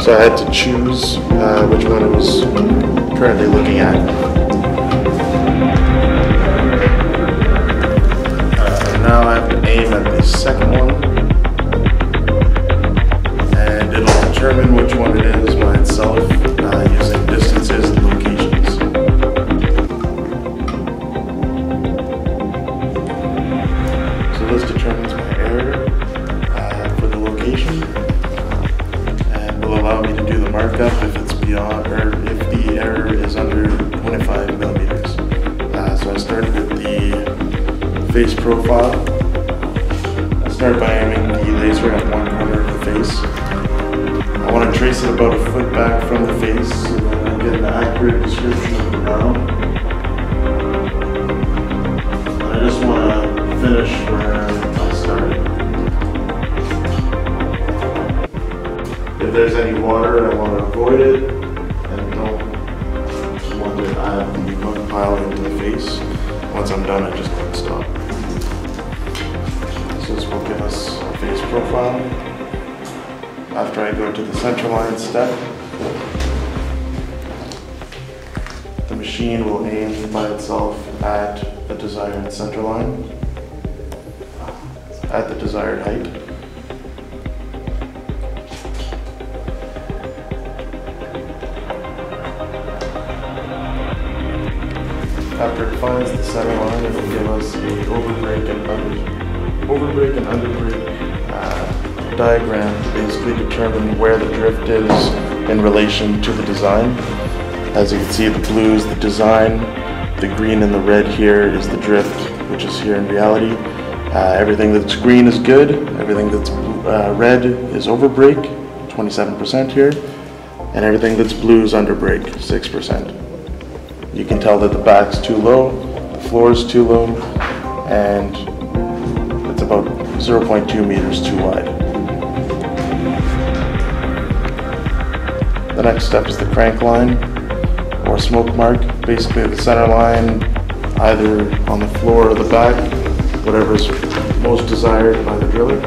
So I had to choose which one I was currently looking at. Now I have to aim at the second one, and it'll determine which one it is by itself using distances and locations. So this determines my error for the location, and will allow me to do the markup if it's beyond, or if the error is under 25 millimeters. So I started with the face profile. I start by aiming the laser at one corner of the face. I want to trace it about a foot back from the face so that I get an accurate description of the round. I just want to finish where I started. If there's any water, I want to avoid it, and don't want to add the mud pile into the face. Once I'm done, I just click stop. So this will give us a face profile. After I go to the center line step, the machine will aim by itself at the desired center line, at the desired height. After it finds the center line, it will give us the overbreak and underbreak diagram to basically determine where the drift is in relation to the design. As you can see, the blue is the design, the green and the red here is the drift, which is here in reality. Everything that's green is good, everything that's red is overbreak, 27% here, and everything that's blue is underbreak, 6%. You can tell that the back's too low, the floor is too low, and it's about 0.2 meters too wide. The next step is the crank line or smoke mark. Basically the center line, either on the floor or the back, whatever is most desired by the driller.